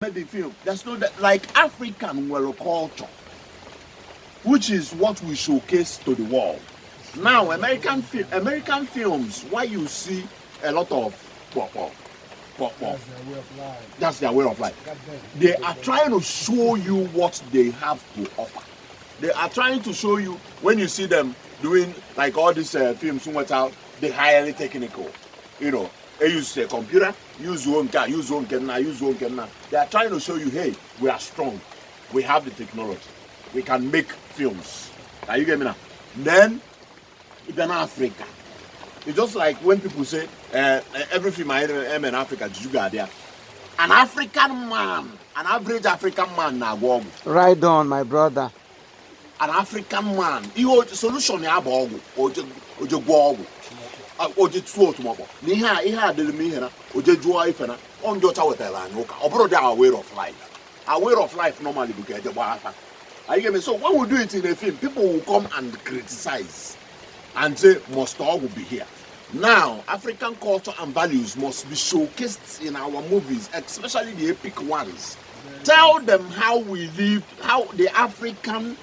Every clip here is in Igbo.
made the film. There's no that like African world culture, which is what we showcase to the world. Now, American films, why you see a lot of pop. That's their way of life. They are trying to show you what they have to offer. They are trying to show you when you see them doing like all these films, they highly technical. You know, they use a computer, use one car, use one camera. They are trying to show you, hey, we are strong. We have the technology. We can make films. Are you getting me now? Then, it's an Africa. It's just like when people say, every film I am in Africa, did you go there? An African man, an average African man, now go. Right on, my brother. An African man, you solution ya bo oje gwo oje tuo tomorrow. Ni ha ihe adele mi here na oje juo ife na on do cha wetara anya uka. Obro dey our way of life. Our way of life normally be get gbo afa. Are you get me? So when we do it in a film, people will come and criticize and say must all be here. Now, African culture and values must be showcased in our movies, especially the epic ones. Tell them how we lived, how the African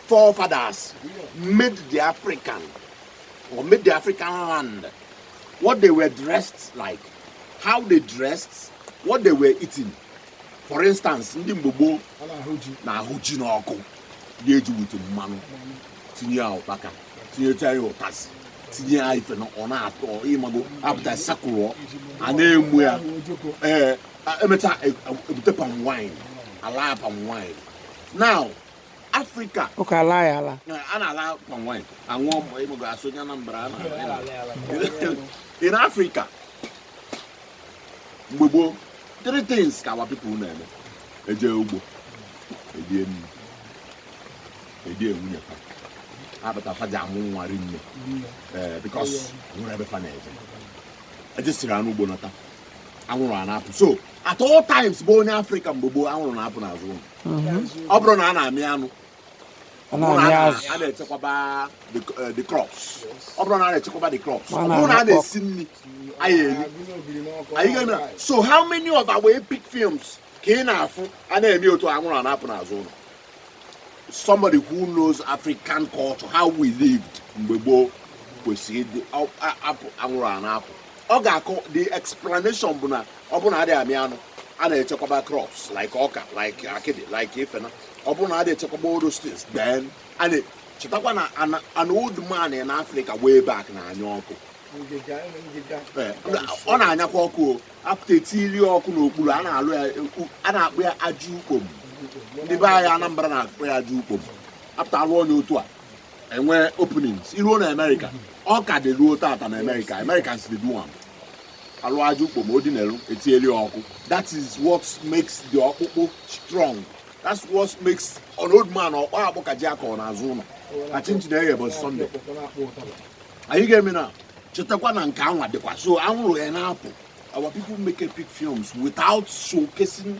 forefathers made the African land, what they were dressed like, how they dressed, what they were eating. For instance, ndị Mgbo na ahụji n'ọkụ ga-eji with mmanụ tinye ya ụkpaka tinyecha ya ụtazị tinye ya ife na ọ na-atọ ịmago apụta sakụrụ a na-emu ya emecha ebute palm wine ala palm wine. Now Africa. Okay, ala. Ana ala palm wine. Anwo mo go asonya na mbara na. In Africa, Igbo, three things our people know. Eje ugbo. Eje enu. Eje enwunye fa. Abata fa ja mu nwari nne. Because we ebe fa na eje. Eje sira anu ugbo nata. Anwuru anapu. So, at all times bo onye Africa mgbo anwuru na apu na azu. Obro na na ami anu. The crops. The crops. So how many of our epic films somebody who knows African culture, how we lived, the explanation crops like oka, like akidi, like ifena. They talk about those things. Then, and an old man in Africa way back now, on a nyako, up to Tilio, and we are a Jukum. The buy a number of where Jukum. After one or two, and where openings. You know, America. Oka the road out in America. Americans did one. That is what makes the Okupo strong. That's what makes an old man or Abokajako on Azuma. I think today about Sunday. Are you getting me now? Chatakwana and Kawa de so Amro and Apple. Our people make epic films without showcasing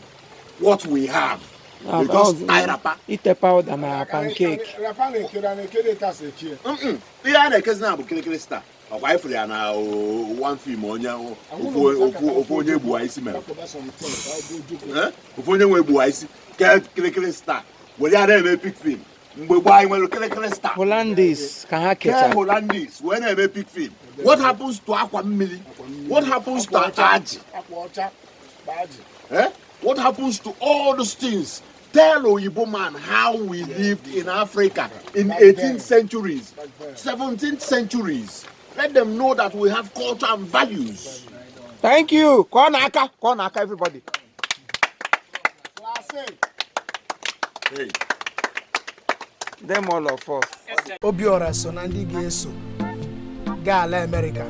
what we have. They just tie rapper. Eat a powder and a pancake. Yeah, the case now, but star. A wife and one film on your Buaisi. Buaisi star. Well, I have a epic film. Hollandese, Hollandese, when I have a epic film. What happens to Aquamili? What happens to Aji? What happens to all those things? Tell Igbo man how we lived in Africa in 18th centuries, 17th centuries. Let them know that we have culture and values. Thank you. Konaka, everybody. Hey. Them all of us. Obiora so na ndị ga-eso gaa ala America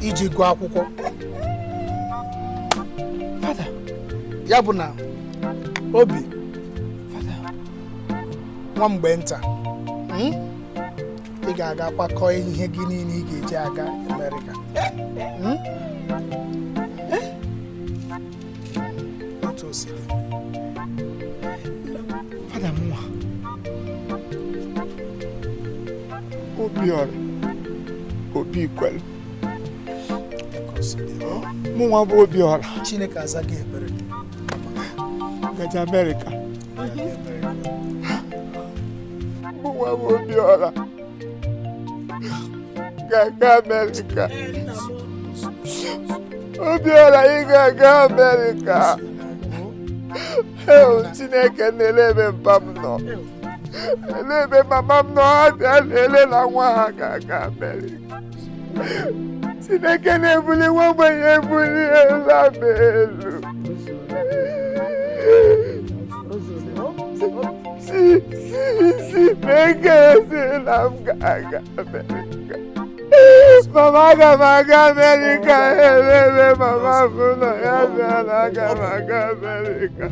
iji gụọ akwụkwọ. Father. Ya bụ na Obi. Father. Nwa mgbe nta. Ị ga-aga kwakọ ihe gị niile ị ga-eji aga America. Otu osiri. Father mwa. Obiora. Obi kwel. Mwa bụ Obiora. Chineke azaghị ekpere. gaja America. Mwa Obiola. Gaga America. Obiola gaga America. Chineke na-elebe mpam nọ. Elebe mama m nọ abịa lele na nwa ha gaga America. Chineke na-ebuli nwa ogbenye ebuli elu abịa elu. Si, Chineke na m gaga America. Mama ga America, elebe mama m nọ ya bịa na aga America.